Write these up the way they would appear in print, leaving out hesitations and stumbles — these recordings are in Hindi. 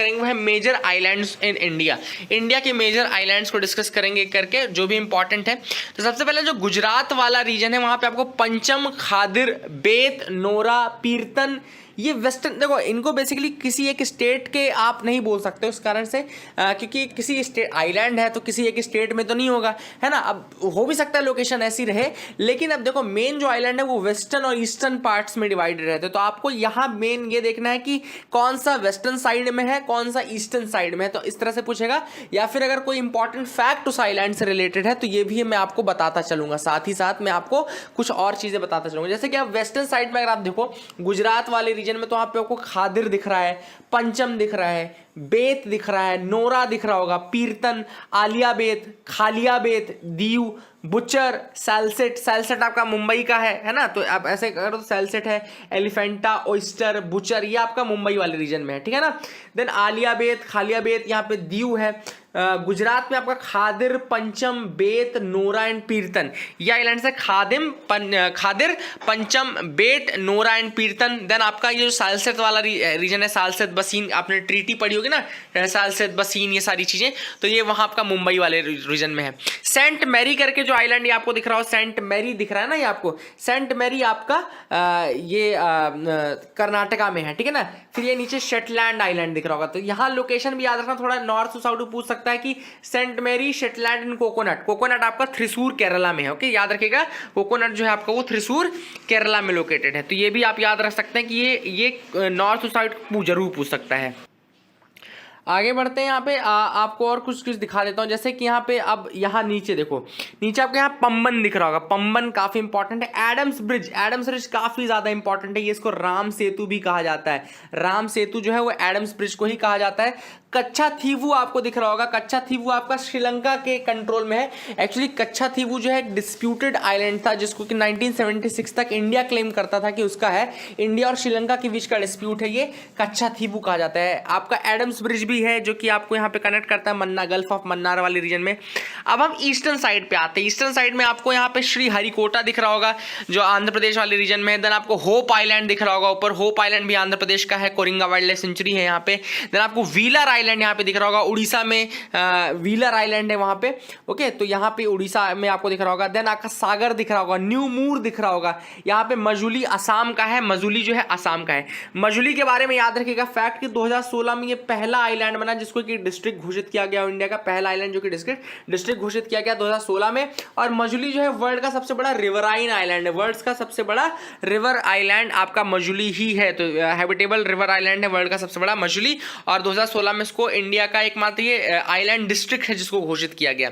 करेंगे वो है major islands in India. India के मेजर आइलैंड्स को डिस्कस करेंगे करके, जो भी इंपॉर्टेंट है। तो सबसे पहले जो गुजरात वाला रीजन है वहां पे आपको पंचम, खादिर, बेत, नोरा, पीरतन, ये वेस्टर्न, देखो इनको बेसिकली किसी एक स्टेट के आप नहीं बोल सकते उस कारण से, क्योंकि किसी स्टेट आइलैंड है तो किसी एक स्टेट में तो नहीं होगा, है ना। अब हो भी सकता है लोकेशन ऐसी रहे, लेकिन अब देखो मेन जो आइलैंड है वो वेस्टर्न और ईस्टर्न पार्ट्स में डिवाइडेड रहते हैं। तो आपको यहाँ मेन ये देखना है कि कौन सा वेस्टर्न साइड में है, कौन सा ईस्टर्न साइड में है, तो इस तरह से पूछेगा। या फिर अगर कोई इंपॉर्टेंट फैक्ट उस आइलैंड से रिलेटेड है तो ये भी मैं आपको बताता चलूंगा, साथ ही साथ मैं आपको कुछ और चीजें बताता चलूंगा। जैसे कि आप वेस्टर्न साइड में अगर आप देखो गुजरात वाले रीजन में, तो वहां पे आपको खादिर दिख रहा है, पंचम दिख रहा है, बेत दिख रहा है, नोरा दिख रहा होगा, पीरतन, आलिया बेत, खालिया बेत, दीव, बुचर, सैलसेट। सैलसेट आपका मुंबई का है ना। तो आप ऐसे करो तो सैलसेट है, एलिफेंटा, ओइस्टर, बुचर, ये आपका मुंबई वाले रीजन में है, ठीक है ना। देन आलिया बेत, खालिया बेत, यहाँ पे दीव है। गुजरात में आपका खादिर, पंचम, बेत, नोरा एंड पीरतन, ये आइलैंड है। खादिर, पंचम, बेत, नोरा एंड पीरतन। देन आपका ये जो सालसेत वाला रीजन है, सालसेत बसीन, आपने ट्रीटी पढ़ी होगी ना, सालसेत बसीन, ये सारी चीजें, तो ये वहां आपका मुंबई वाले रीजन में है। सेंट मैरी करके जो आइलैंड ये आपको दिख रहा हो, सेंट मैरी दिख रहा है ना ये आपको, सेंट मैरी आपका ये कर्नाटका में है, ठीक है ना। फिर ये नीचे शेटलैंड आइलैंड दिख रहा होगा, तो यहाँ लोकेशन भी याद रखना, थोड़ा नॉर्थ टू साउथ पूछ सकता है कि Saint Mary, Shetland and coconut. Coconut आपका थ्रिसूर केरला में है, ओके, याद रखिएगा। कोकोनट जो है आपका वो थ्रिसूर केरला में लोकेटेड है, तो ये भी आप याद रख सकते हैं कि ये नॉर्थ टू साउथ जरूर पूछ सकता है। आगे बढ़ते हैं, यहाँ पे आपको और कुछ दिखा देता हूँ। जैसे कि यहाँ पे अब यहाँ नीचे देखो, नीचे आपको यहाँ पंबन दिख रहा होगा। पंबन काफी इंपॉर्टेंट है। एडम्स ब्रिज, एडम्स ब्रिज काफी ज्यादा इंपॉर्टेंट है, ये इसको राम सेतु भी कहा जाता है। राम सेतु जो है वो एडम्स ब्रिज को ही कहा जाता है। कच्छा थीवू आपको दिख रहा होगा। कच्छा थीवू आपका श्रीलंका के कंट्रोल में है। एक्चुअली कच्छा थीवू जो है एक डिस्प्यूटेड आइलैंड था, जिसको कि 1976 तक इंडिया क्लेम करता था कि उसका है। इंडिया और श्रीलंका के बीच का डिस्प्यूट है, ये कच्छा थीवू कहा जाता है। आपका एडम्स ब्रिज भी है जो कि आपको यहाँ पे कनेक्ट करता है मन्ना, गल्फ ऑफ मन्नार वाले रीजन में। अब हम ईस्टर्न साइड पे आते हैं। ईस्टर्न साइड में आपको यहाँ पे श्री हरिकोटा दिख रहा होगा जो आंध्र प्रदेश वाले रीजन में है। देन आपको होप आइलैंड दिख रहा होगा ऊपर, होप आइलैंड भी आंध्र प्रदेश का है, कोरिंगा वाइल्ड लाइफ सेंचुरी है यहाँ पे। देन आपको व्हीलर आइलैंड यहाँ पे दिख रहा होगा, उड़ीसा में व्हीलर आइलैंड है वहां पे, ओके, तो यहाँ पे उड़ीसा में आपको दिख रहा होगा। देन आपका सागर दिख रहा होगा, न्यू मूर दिख रहा होगा। यहाँ पे मजुली असम का है, मजुली जो है असम का है। मजुली के बारे में याद रखिएगा फैक्ट कि 2016 में ये पहला आइलैंड बना जिसको कि डिस्ट्रिक्ट घोषित किया गया, इंडिया का पहला आइलैंड जो कि डिस्ट्रिक्ट घोषित किया गया 2016 में। और मजुली जो है वर्ल्ड का सबसे बड़ा रिवराइन आइलैंड है, वर्ल्ड का सबसे बड़ा रिवर आइलैंड आपका मजुली ही है। तो हैबिटेबल रिवर आइलैंड है वर्ल्ड का सबसे बड़ा मजुली, और 2016 में इसको इंडिया का एकमात्र ये आइलैंड डिस्ट्रिक्ट है जिसको घोषित किया गया।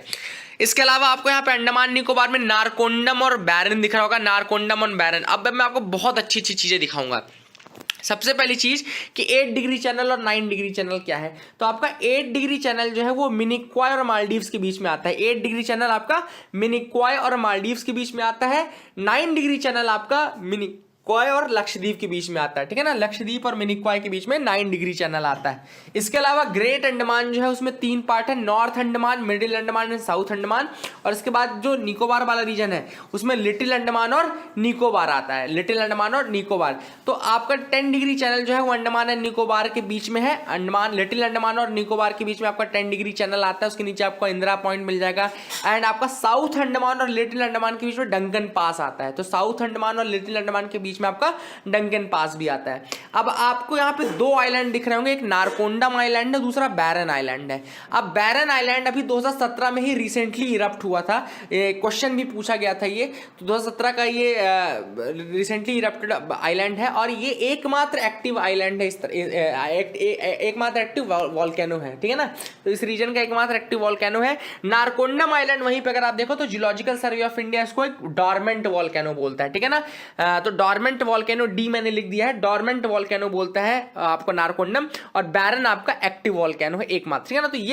इसके अलावा आपको यहाँ पे अंडमान निकोबार में नारकोंडम और बैरन दिख रहा होगा, नारकोंडम और बैरन। अब मैं आपको बहुत अच्छी अच्छी चीजें दिखाऊंगा। सबसे पहली चीज कि 8 डिग्री चैनल और 9 डिग्री चैनल क्या है। तो आपका 8 डिग्री चैनल जो है वो मिनिकॉय और मालदीव्स के बीच में आता है। 8 डिग्री चैनल आपका मिनिकॉय और मालदीव्स के बीच में आता है। 9 डिग्री चैनल आपका मिनिकॉय और लक्षद्वीप के बीच में आता है, ठीक है ना। लक्षद्वीप और मिनिकॉय के बीच में 9 डिग्री चैनल आता है। इसके अलावा ग्रेट अंडमान जो है उसमें 3 पार्ट है, north Andaman, middle Andaman and south Andaman. और इसके बाद जो निकोबार वाला रीजन है उसमें लिटिल अंडमान और निकोबार आता है, लिटिल अंडमान और निकोबार। तो आपका 10 डिग्री चैनल जो है वो अंडमान एंड निकोबार के बीच में है। अंडमान, लिटिल अंडमान और निकोबार के बीच में आपका 10 डिग्री चैनल आता है। उसके नीचे आपको इंदिरा पॉइंट मिल जाएगा। एंड आपका साउथ अंडमान और लिटिल अंडमान के बीच में डंकन पास आता है। तो साउथ अंडमान और लिटिल अंडमान के बीच में आपका डंकन पास भी आता है। अब आपको यहाँ पे 2 आइलैंड दिख रहे होंगे, एक नारकोंडम आइलैंड है, दूसरा बैरन आइलैंड है। अब बैरन आइलैंड अभी 2017 में ही रिसेंटली इरप्ट हुआ था, क्वेश्चन भी पूछा गया था ये, तो 2017 का ये रिसेंटली इरप्टेड आइलैंड है और ये एकमात्र एक्टिव आइलैंड है, एकमात्र एक्टिव वॉल्केनो है, ठीक है ना। तो इस रीजन का एकमात्र एक्टिव वॉल्केनो है नारकोंडम आइलैंड। वहीं पे अगर आप देखो तो जियोलॉजिकल सर्वे ऑफ इंडिया इसको एक डॉर्मेंट वॉल्केनो बोलता है, ठीक है ना। तो डॉर्मेंट वॉल्केनो डी मैंने लिख दिया है, डॉर्मेंट वॉल्केनो बोलता है आपको नारकोंडम, और बैरन आपका एक्टिव वॉल्केनो है एकमात्र, ठीक है ना। तो ये